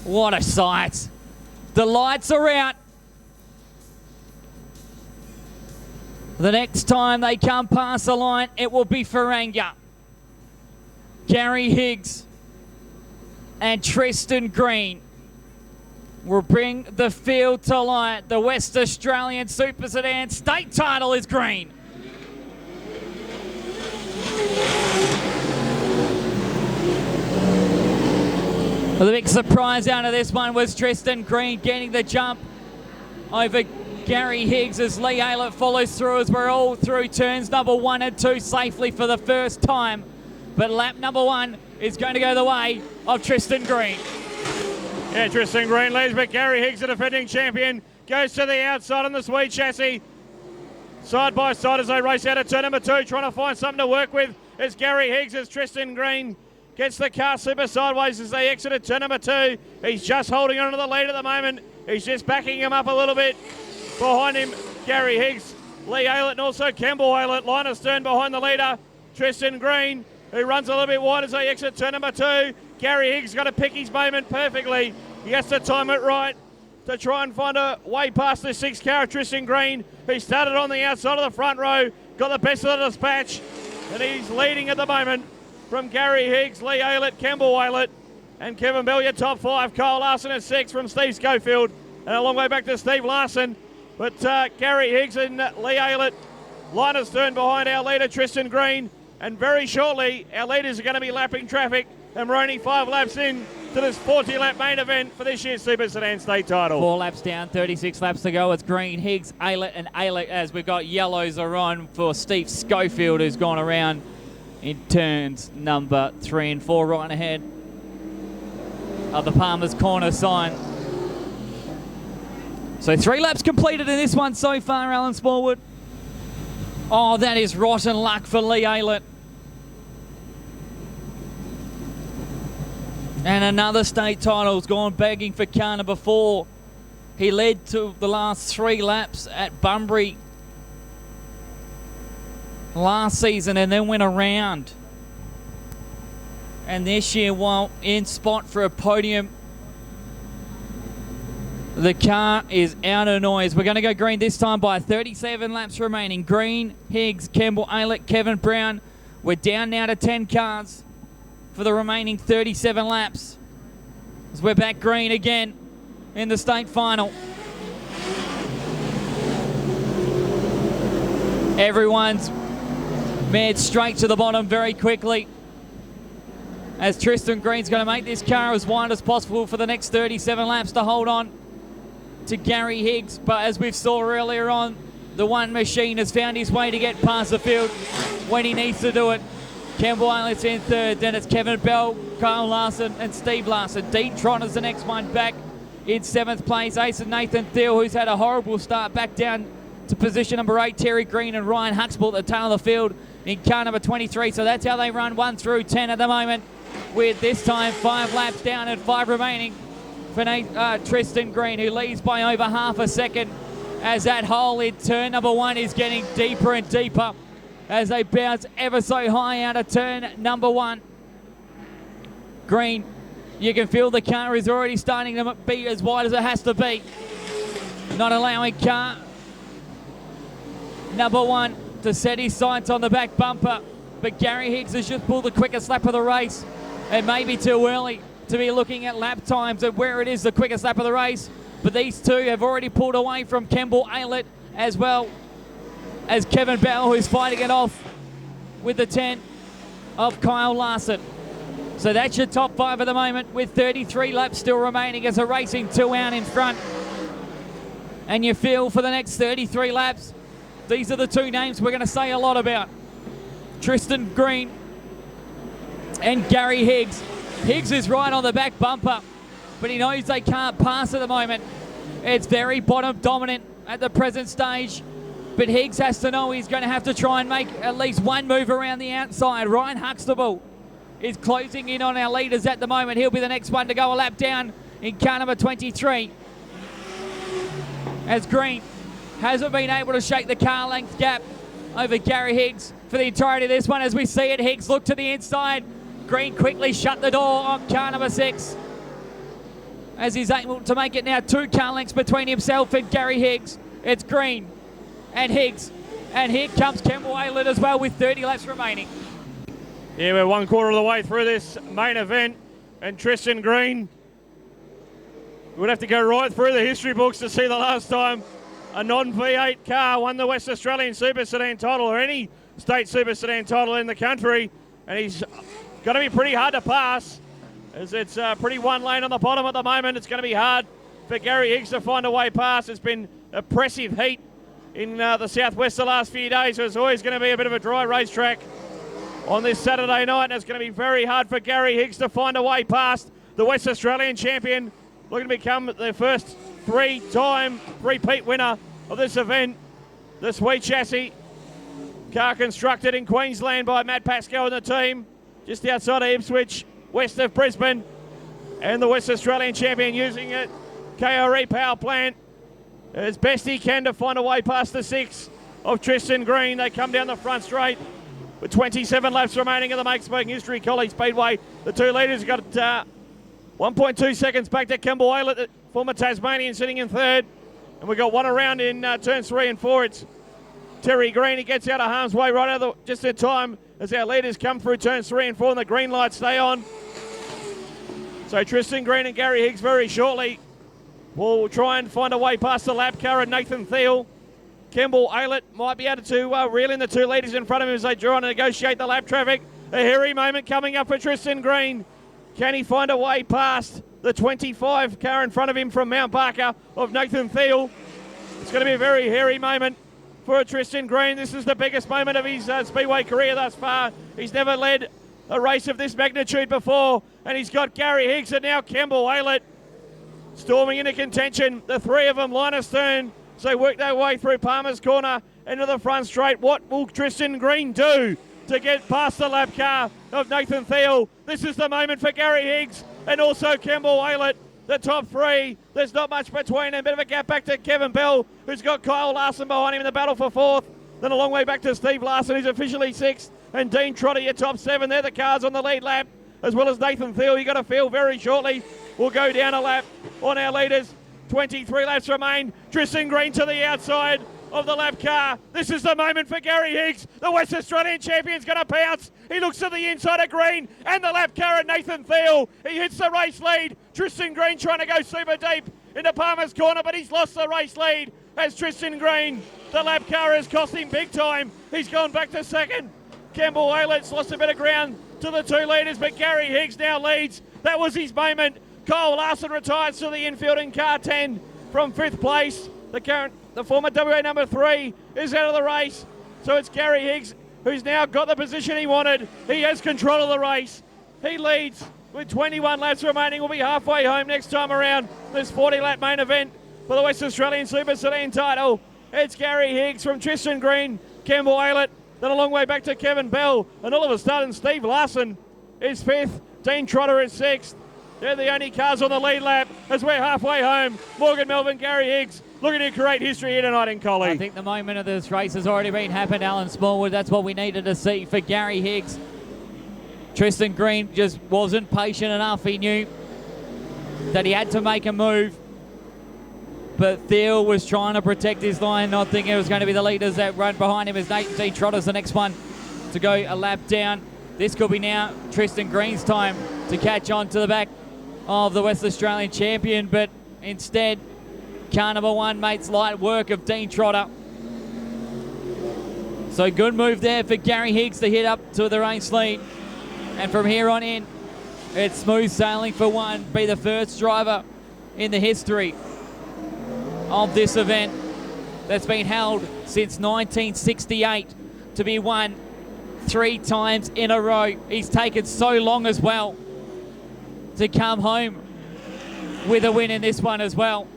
What a sight. The lights are out. The next time they come past the line, it will be Faranga, Gary Higgs, and Tristan Green will bring the field to light. The West Australian Super Sedan state title is green. Well, the big surprise out of this one was Tristan Green getting the jump over Gary Higgs as Lee Aylett follows through as we're all through turns number 1 and 2 safely for the first time. But lap number 1 is going to go the way of Tristan Green. Yeah, Tristan Green leads, but Gary Higgs, the defending champion, goes to the outside on the Swede chassis. Side by side as they race out of turn number 2, trying to find something to work with. It's Gary Higgs as Tristan Green gets the car super sideways as they exit at turn number 2. He's just holding on to the lead at the moment. He's just backing him up a little bit. Behind him, Gary Higgs, Lee Aylett, and also Campbell Aylett. Line of stern behind the leader, Tristan Green, who runs a little bit wide as they exit turn number 2. Gary Higgs got to pick his moment perfectly. He has to time it right to try and find a way past the 6 car, Tristan Green, who started on the outside of the front row, got the best of the dispatch, and he's leading at the moment from Gary Higgs, Lee Aylett, Campbell Aylett, and Kevin Bell, your top 5. Kyle Larson at 6 from Steve Schofield, and a long way back to Steve Larson. But Gary Higgs and Lee Aylett, line of stern behind our leader, Tristan Green. And very shortly, our leaders are going to be lapping traffic. And we're only 5 laps in to this 40-lap main event for this year's Super Sedan state title. 4 laps down, 36 laps to go. It's Green, Higgs, Aylett, and Aylett as we've got yellows are on for Steve Schofield, who's gone around in turns number 3 and 4 right ahead of the Palmer's Corner sign. So 3 laps completed in this one so far, Alan Smallwood. Oh, that is rotten luck for Lee Aylett. And another state title's gone begging for car number 4. He led to the last 3 laps at Bunbury last season and then went around. And this year, while in spot for a podium, the car is out of noise. We're going to go green this time by 37 laps remaining. Green, Higgs, Campbell, Aylett, Kevin Brown. We're down now to 10 cars for the remaining 37 laps. As we're back green again in the state final. Everyone's made straight to the bottom very quickly, as Tristan Green's going to make this car as wide as possible for the next 37 laps to hold on to Gary Higgs. But as we saw earlier on, the one machine has found his way to get past the field when he needs to do it. Campbell Aylett's in 3rd, then it's Kevin Bell, Kyle Larson, and Steve Larson. Dean Trotter's the next one back in 7th place. Ace and Nathan Thiel, who's had a horrible start, back down to position number 8. Terry Green and Ryan Huxtable at the tail of the field in car number 23. So that's how they run 1 through 10 at the moment, with this time 5 laps down and 5 remaining for Tristan Green, who leads by over half a second as that hole in turn number 1 is getting deeper and deeper as they bounce ever so high out of turn number 1. Green, you can feel the car is already starting to be as wide as it has to be. Not allowing car number 1 to set his sights on the back bumper. But Gary Higgs has just pulled the quickest lap of the race. It may be too early to be looking at lap times at where it is the quickest lap of the race. But these two have already pulled away from Campbell Aylett, as well as Kevin Bell, who's fighting it off with the 10 of Kyle Larson. So that's your top 5 at the moment, with 33 laps still remaining as a racing 2 out in front. And you feel for the next 33 laps, these are the 2 names we're going to say a lot about. Tristan Green and Gary Higgs. Higgs is right on the back bumper, but he knows they can't pass at the moment. It's very bottom dominant at the present stage, but Higgs has to know he's going to have to try and make at least one move around the outside. Ryan Huxtable is closing in on our leaders at the moment. He'll be the next one to go a lap down in car number 23. As Green hasn't been able to shake the car length gap over Gary Higgs for the entirety of this one. As we see it, Higgs look to the inside. Green quickly shut the door on car number 6. as he's able to make it now 2 car lengths between himself and Gary Higgs. It's Green and Higgs. And here comes Campbell Aylett as well with 30 laps remaining. Yeah, we're 1/4 of the way through this main event. And Tristan Green would have to go right through the history books to see the last time a non-V8 car won the West Australian Super Sedan title or any state Super Sedan title in the country. And he's going to be pretty hard to pass as it's pretty one lane on the bottom at the moment. It's going to be hard for Gary Higgs to find a way past. It's been oppressive heat in the southwest the last few days, so it's always going to be a bit of a dry racetrack on this Saturday night, and it's going to be very hard for Gary Higgs to find a way past the West Australian champion, looking to become the first 3-time repeat winner of this event. The Sweet Chassis car constructed in Queensland by Matt Pascoe and the team, just outside of Ipswich, west of Brisbane, and the West Australian champion using it KRE power plant as best he can to find a way past the 6 of Tristan Green. They come down the front straight with 27 laps remaining in the make-smoking history. Collie Speedway, the 2 leaders, got 1.2 seconds back to Campbell Aylett, the former Tasmanian, sitting in 3rd. And we've got one around in turns 3 and 4. It's Terry Green. He gets out of harm's way right out of just in time as our leaders come through turns 3 and 4 and the green lights stay on. So Tristan Green and Gary Higgs very shortly will try and find a way past the lap car and Nathan Thiel. Campbell Aylett might be able to reel in the 2 leaders in front of him as they draw on and negotiate the lap traffic. A hairy moment coming up for Tristan Green. Can he find a way past the 25 car in front of him from Mount Barker of Nathan Thiel? It's going to be a very hairy moment for Tristan Green. This is the biggest moment of his Speedway career thus far. He's never led a race of this magnitude before, and he's got Gary Higgs and now Campbell Aylett storming into contention. The 3 of them line astern, so they work their way through Palmer's Corner into the front straight. What will Tristan Green do to get past the lap car of Nathan Thiel? This is the moment for Gary Higgs and also Campbell Aylett, the top 3. There's not much between them. Bit of a gap back to Kevin Bell, who's got Kyle Larson behind him in the battle for 4th. Then a long way back to Steve Larson, who's officially 6th. And Dean Trotter, your top 7. They're the cars on the lead lap, as well as Nathan Thiel. You got to feel very shortly. We'll go down a lap on our leaders. 23 laps remain. Tristan Green to the outside of the lap car. This is the moment for Gary Higgs. The West Australian champion's going to pounce. He looks to the inside of Green and the lap car at Nathan Thiel. He hits the race lead. Tristan Green trying to go super deep into Palmer's Corner, but he's lost the race lead as Tristan Green. The lap car has cost him big time. He's gone back to 2nd. Campbell Aylett's lost a bit of ground to the 2 leaders, but Gary Higgs now leads. That was his moment. Kyle Larson retires to the infield in car 10 from 5th place. The former WA number 3 is out of the race. So it's Gary Higgs who's now got the position he wanted. He has control of the race. He leads with 21 laps remaining. We'll be halfway home next time around this 40-lap main event for the West Australian Super Sedan title. It's Gary Higgs from Tristan Green, Campbell Aylett, then a long way back to Kevin Bell. And all of a sudden, Steve Larson is 5th. Dean Trotter is 6th. They're the only cars on the lead lap as we're halfway home. Morgan Melvin, Gary Higgs looking to create history here tonight in Collie. I think the moment of this race has already been happened, Alan Smallwood. That's what we needed to see for Gary Higgs. Tristan Green just wasn't patient enough. He knew that he had to make a move. But Thiel was trying to protect his line, not thinking it was going to be the leaders that run behind him as Dean Trotter's the next one to go a lap down. This could be now Tristan Green's time to catch on to the back of the West Australian champion, but instead, car number 1 makes light work of Dean Trotter. So good move there for Gary Higgs to hit up to the race lead. And from here on in, it's smooth sailing for one. Be the first driver in the history of this event that's been held since 1968 to be won 3 times in a row. He's taken so long as well to come home with a win in this one as well.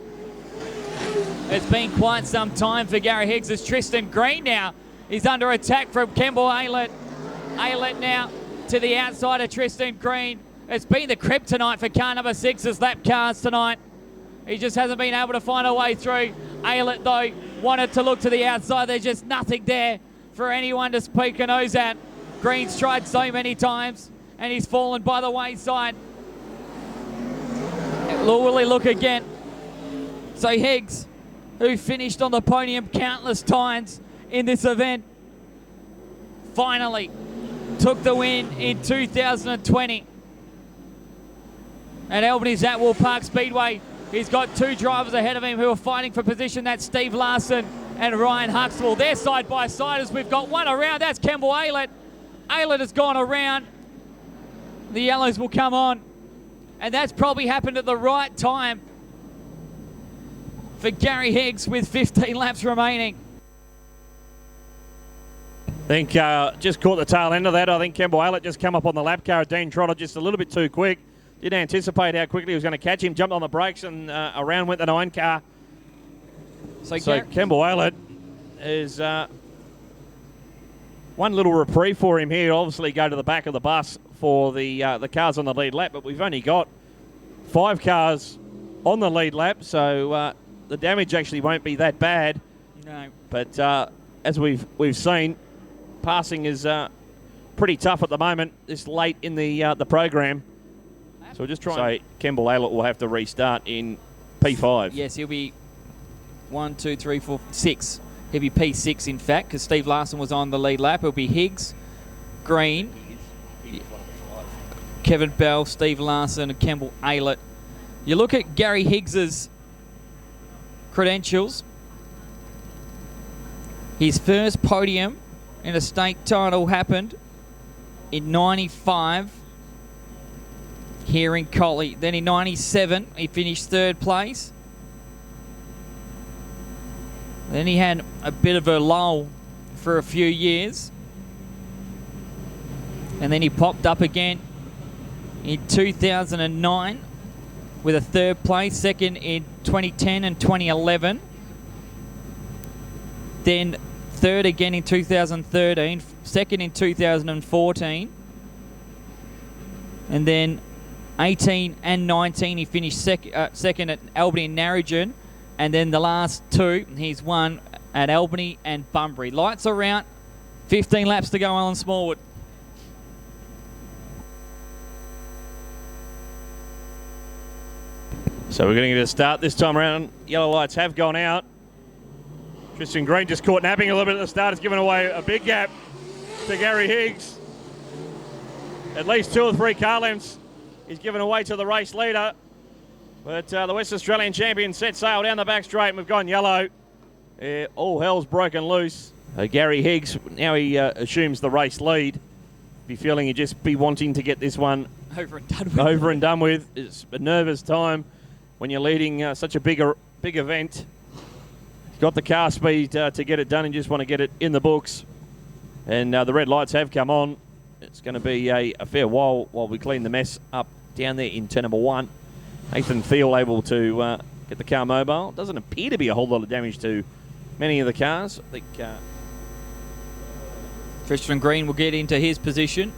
It's been quite some time for Gary Higgs as Tristan Green now. He's under attack from Campbell Aylett. Aylett now to the outside of Tristan Green. It's been the kryptonite for car number 6's lap cars tonight. He just hasn't been able to find a way through. Aylett, though, wanted to look to the outside. There's just nothing there for anyone to peek a nose at. Green's tried so many times, and he's fallen by the wayside. Will he look again? So Higgs, who finished on the podium countless times in this event, finally took the win in 2020 at Albany's Atwell Park Speedway. He's got two drivers ahead of him who are fighting for position. That's Steve Larson and Ryan Huxtable. They're side by side as we've got one around. That's Campbell Aylett. Aylett has gone around. The yellows will come on. And that's probably happened at the right time for Gary Higgs with 15 laps remaining. I think just caught the tail end of that. I think Campbell Aylett just come up on the lap car. Dean Trotter just a little bit too quick. Didn't anticipate how quickly he was going to catch him. Jumped on the brakes and around went the 9 car. So Campbell Aylett is one little reprieve for him here. Obviously go to the back of the bus for the cars on the lead lap, but we've only got 5 cars on the lead lap, so the damage actually won't be that bad. No. But as we've seen, passing is pretty tough at the moment this late in the program. So we're just trying. So Campbell Aylett will have to restart in P5. Yes, he'll be 1, 2, 3, 4, 6. He'll be P6 in fact, because Steve Larson was on the lead lap. It'll be Higgs, Green, Kevin Bell, Steve Larson, and Campbell Aylett. You look at Gary Higgs's credentials. His first podium in a state title happened in 95 here in Collie. Then in 97, he finished 3rd place. Then he had a bit of a lull for a few years. And then he popped up again in 2009 with a 3rd place, 2nd in 2010 and 2011. Then 3rd again in 2013, 2nd in 2014. And then 18 and 19, he finished second at Albany and Narrogin. And then the last 2, he's won at Albany and Bunbury. Lights are out. 15 laps to go, Alan Smallwood. So we're going to get a start this time around. Yellow lights have gone out. Tristan Green just caught napping a little bit at the start. Has given away a big gap to Gary Higgs. At least 2 or 3 car lengths he's given away to the race leader. But the West Australian champion set sail down the back straight and we've gone yellow. All hell's broken loose. Gary Higgs, now he assumes the race lead. Be feeling he'd just be wanting to get this one over and done with. It's a nervous time when you're leading such a big event. You've got the car speed to get it done and just want to get it in the books. And the red lights have come on. It's going to be a fair while we clean the mess up down there in turn number 1. Nathan Thiel able to get the car mobile. Doesn't appear to be a whole lot of damage to many of the cars. I think Tristan Green will get into his position.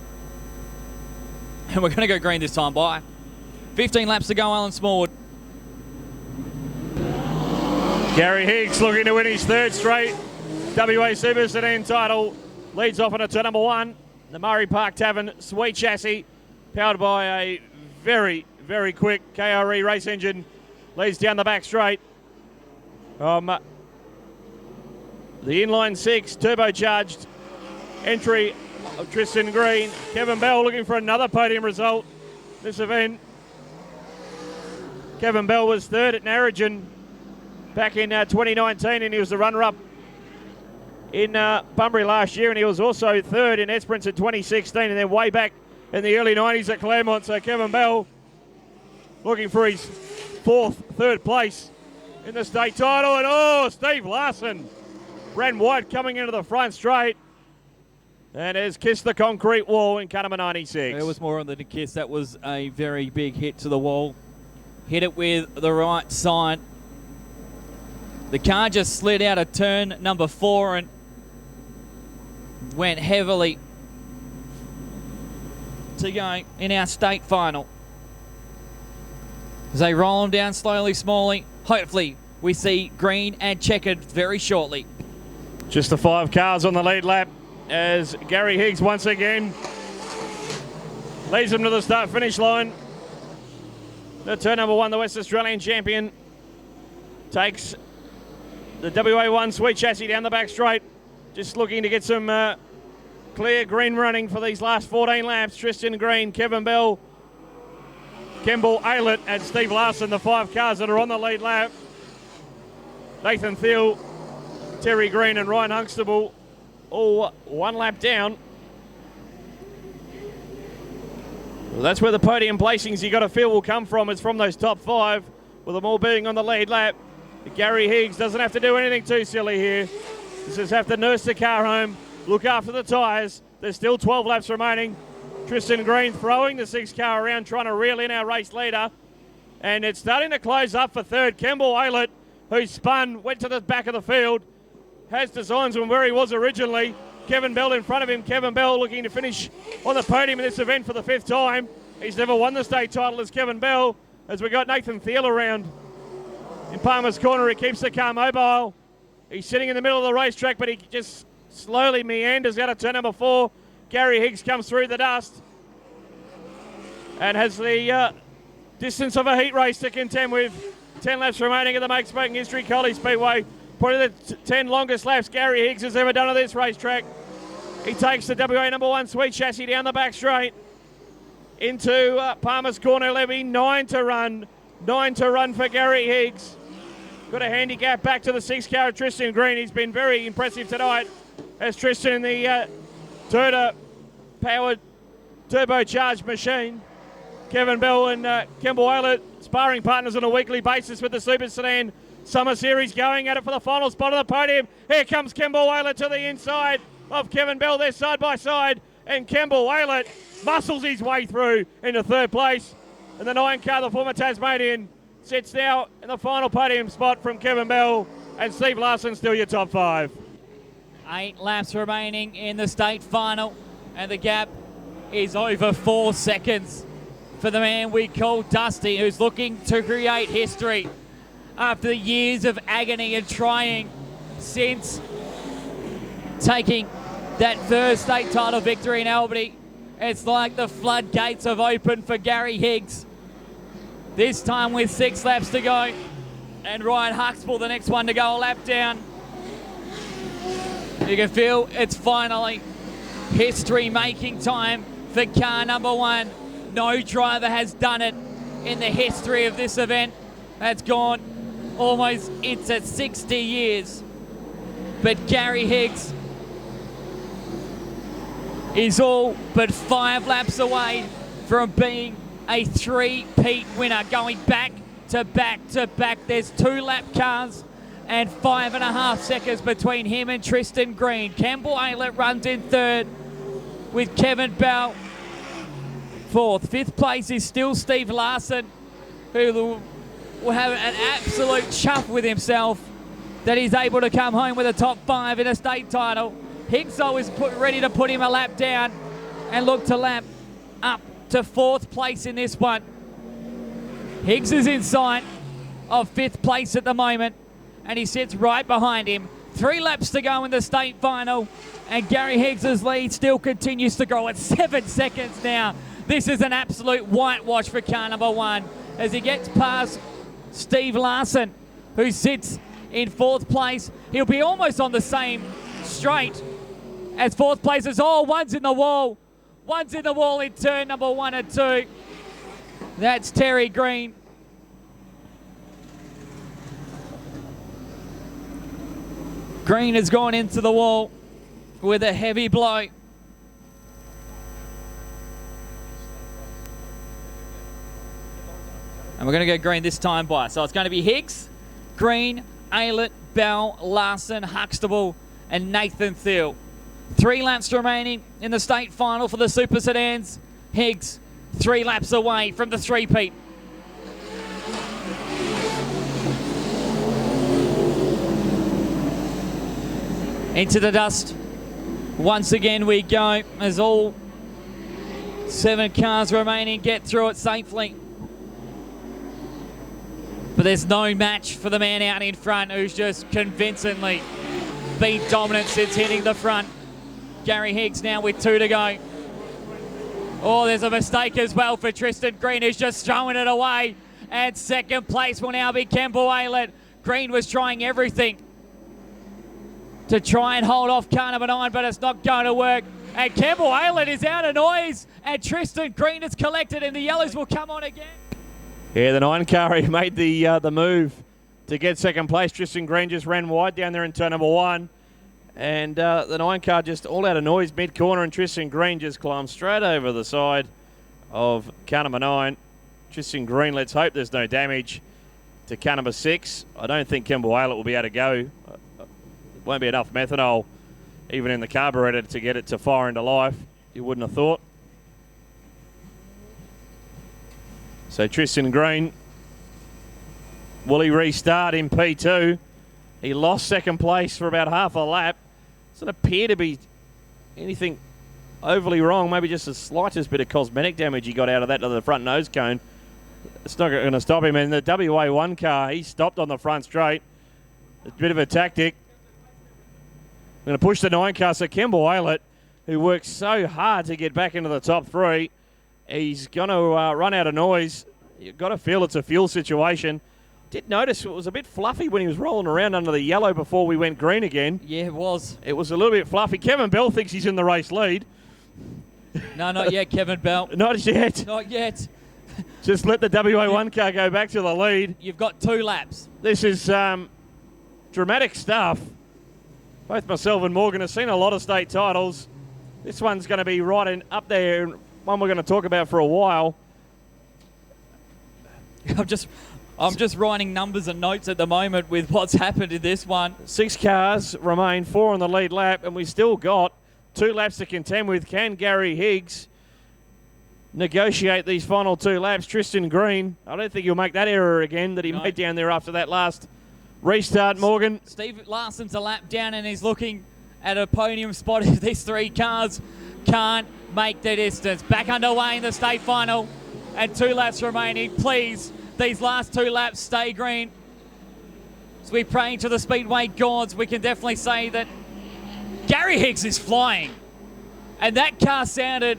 And we're going to go green this time by. 15 laps to go, Alan Smallwood. Gary Higgs looking to win his 3rd straight WA Super Sedan title. Leads off into turn number 1. The Murray Park Tavern Sweet Chassis, powered by a very, very quick KRE race engine. Leads down the back straight. The inline 6 turbocharged entry of Tristan Green. Kevin Bell looking for another podium result this event. Kevin Bell was 3rd at Narrogin back in 2019 and he was the runner-up in Bunbury last year, and he was also 3rd in Esperance in 2016 and then way back in the early 90s at Claremont. So Kevin Bell looking for his 3rd place in the state title. And Steve Larson, Brad White coming into the front straight and has kissed the concrete wall in car number 96. There was more than a kiss. That was a very big hit to the wall. Hit it with the right side. The car just slid out of turn number 4 and went heavily to go in our state final. As they roll them down slowly, hopefully we see green and checkered very shortly. Just the 5 cars on the lead lap as Gary Higgs once again leads them to the start-finish line. The turn number 1, the West Australian champion, takes the WA1 sweet chassis down the back straight. Just looking to get some clear green running for these last 14 laps. Tristan Green, Kevin Bell, Campbell Aylett and Steve Larson, the 5 cars that are on the lead lap. Nathan Thiel, Terry Green and Ryan Huxtable all 1 lap down. Well, that's where the podium placings you got to feel will come from. It's from those top 5, with them all being on the lead lap. Gary Higgs doesn't have to do anything too silly here. He just have to nurse the car home, look after the tyres. There's still 12 laps remaining. Tristan Green throwing the 6 car around, trying to reel in our race leader. And it's starting to close up for third. Campbell Aylett, who spun, went to the back of the field, has designs from where he was originally. Kevin Bell in front of him. Kevin Bell looking to finish on the podium in this event for the 5th time. He's never won the state title as Kevin Bell, as we got Nathan Thiel around. In Palmer's corner, he keeps the car mobile. He's sitting in the middle of the racetrack, but he just slowly meanders out of turn number 4. Gary Higgs comes through the dust and has the distance of a heat race to contend with. 10 laps remaining at the Make Smoking History Collie Speedway. Probably the 10 longest laps Gary Higgs has ever done on this racetrack. He takes the WA number 1 sweet chassis down the back straight into Palmer's corner levy. 9 to run. 9 to run for Gary Higgs. Got a handicap back to the 6 car of Tristan Green. He's been very impressive tonight as Tristan, the Toyota powered turbocharged machine. Kevin Bell and Campbell Aylett, sparring partners on a weekly basis with the Super Sedan Summer Series, going at it for the final spot of the podium. Here comes Campbell Aylett to the inside of Kevin Bell. They're side by side, and Campbell Aylett muscles his way through into 3rd place. And the 9 car, the former Tasmanian, sits now in the final podium spot from Kevin Bell, and Steve Larson still your top 5. 8 laps remaining in the state final, and the gap is over 4 seconds for the man we call Dusty, who's looking to create history after the years of agony and trying since taking that first state title victory in Albany. It's like the floodgates have opened for Gary Higgs. This time with 6 laps to go, and Ryan Huxtable, the next one to go a lap down. You can feel it's finally history-making time for car number 1. No driver has done it in the history of this event. That's gone almost into 60 years. But Gary Higgs is all but 5 laps away from being a 3-peat winner, going back to back to back. There's 2 lap cars and 5.5 seconds between him and Tristan Green. Campbell Aylett runs in 3rd with Kevin Bell 4th. 5th place is still Steve Larson, who will have an absolute chuff with himself that he's able to come home with a top 5 in a state title. Higgs is ready to put him a lap down and look to lap up to 4th place in this one. Higgs is in sight of 5th place at the moment, and he sits right behind him. 3 laps to go in the state final, and Gary Higgs' lead still continues to grow at 7 seconds now. This is an absolute whitewash for car number 1 as he gets past Steve Larson, who sits in 4th place. He'll be almost on the same straight as 4th place. One's in the wall. One's in the wall in turn number 1 and 2. That's Terry Green. Green has gone into the wall with a heavy blow. And we're going to go Green this time by. So it's going to be Higgs, Green, Aylett, Bell, Larson, Huxtable, and Nathan Thiel. 3 laps remaining in the state final for the Super Sedans. Higgs 3 laps away from the 3-peat. Into the dust. Once again we go as all 7 cars remaining get through it safely. But there's no match for the man out in front who's just convincingly been dominant since hitting the front. Gary Higgs now with 2 to go. Oh, there's a mistake as well for Tristan Green, who's just throwing it away. And second place will now be Campbell Aylett. Green was trying everything to try and hold off car number 9, but it's not going to work. And Campbell Aylett is out of noise, and Tristan Green is collected, and the yellows will come on again. Yeah, the 9 car, he made the move to get second place. Tristan Green just ran wide down there in turn number 1. And the 9 car just all out of noise mid-corner, and Tristan Green just climbed straight over the side of car number 9. Tristan Green, let's hope there's no damage to car number 6. I don't think Campbell Aylett will be able to go. Won't be enough methanol, even in the carburetor, to get it to fire into life. You wouldn't have thought. So Tristan Green, will he restart in P2? He lost second place for about half a lap. Doesn't appear to be anything overly wrong. Maybe just the slightest bit of cosmetic damage he got out of that to the front nose cone. It's not going to stop him. And the WA1 car, he stopped on the front straight. A bit of a tactic. I'm going to push the 9 car. So Campbell Aylett, who worked so hard to get back into the top 3, he's going to run out of noise. You've got to feel it's a fuel situation. Did notice it was a bit fluffy when he was rolling around under the yellow before we went green again. Yeah, it was. It was a little bit fluffy. Kevin Bell thinks he's in the race lead. No, not yet, Kevin Bell. Not yet. Not yet. Just let the WA1 car go back to the lead. You've got 2 laps. This is dramatic stuff. Both myself and Morgan have seen a lot of state titles. This one's going to be right up there, one we're going to talk about for a while. I'm just writing numbers and notes at the moment with what's happened in this one. 6 cars remain, 4 on the lead lap, and we still got 2 laps to contend with. Can Gary Higgs negotiate these final 2 laps? Tristan Green, I don't think he'll make that error again that he made down there after that last restart, Morgan. Steve Larson's a lap down, and he's looking at a podium spot if these 3 cars can't make the distance. Back underway in the state final, and 2 laps remaining. Please, these last 2 laps stay green. As we pray to the Speedway gods, we can definitely say that Gary Higgs is flying. And that car sounded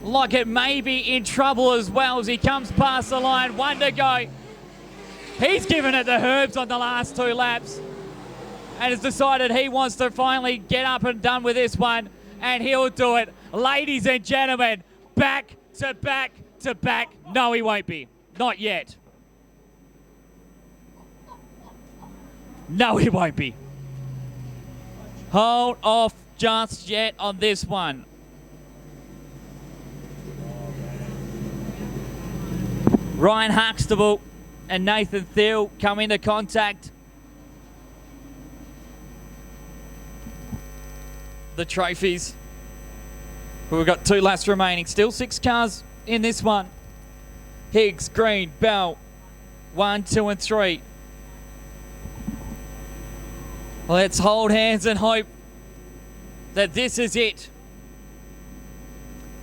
like it may be in trouble as well as he comes past the line. 1 to go. He's given it the herbs on the last 2 laps and has decided he wants to finally get up and done with this one, and he'll do it. Ladies and gentlemen, back to back to back. No, he won't be. Not yet. No, he won't be. Hold off just yet on this one. Ryan Huxtable and Nathan Thiel come into contact. The trophies. We've got 2 laps remaining. Still 6 cars in this one. Higgs, Green, Bell, 1, 2, and 3. Let's hold hands and hope that this is it.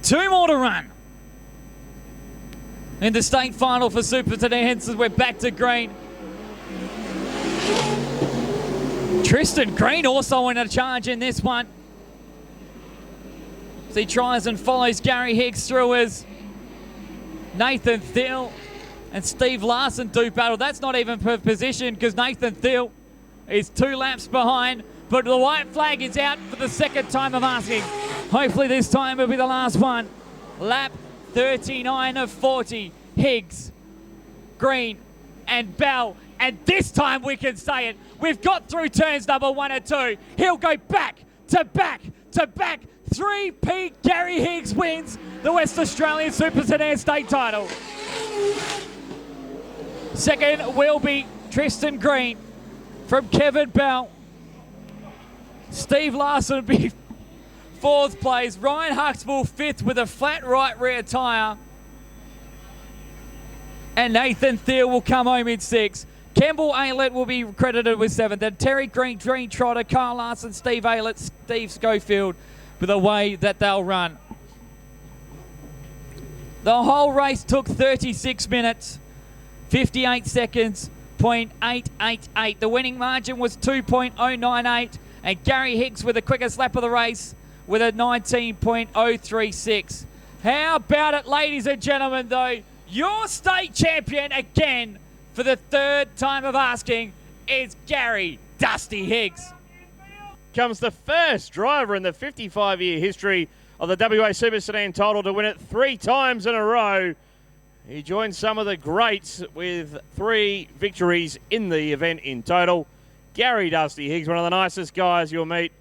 2 more to run. In the state final for Super Sedans, we're back to green. Tristan Green also in a charge in this one. As he tries and follows Gary Higgs through as Nathan Thiel and Steve Larson do battle. That's not even per position because Nathan Thiel is 2 laps behind, but the white flag is out for the 2nd time I'm asking. Hopefully this time will be the last one. Lap 39 of 40. Higgs, Green, and Bell. And this time we can say it. We've got through turns number 1 and 2. He'll go back to back to back. 3-peat Gary Higgs wins the West Australian Super Sedan state title. 2nd will be Tristan Green from Kevin Bell. Steve Larson will be 4th place. Ryan Huxtable 5th with a flat right rear tyre. And Nathan Thiel will come home in 6th. Campbell Aylett will be credited with 7th. Then Terry Green, Green Trotter, Carl Larson, Steve Aylett, Steve Schofield with the way that they'll run. The whole race took 36 minutes, 58 seconds, 0.888. The winning margin was 2.098. And Gary Higgs with the quickest lap of the race with a 19.036. How about it, ladies and gentlemen, though? Your state champion again for the third time of asking is Gary Dusty Higgs. Comes the first driver in the 55-year history of the WA Super Sedan title to win it 3 times in a row. He joins some of the greats with 3 victories in the event in total. Gary Dusty Higgs, one of the nicest guys you'll meet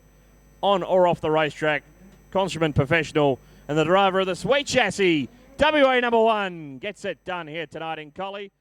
on or off the racetrack. Construment professional and the driver of the Sweet Chassis, WA number 1, gets it done here tonight in Collie.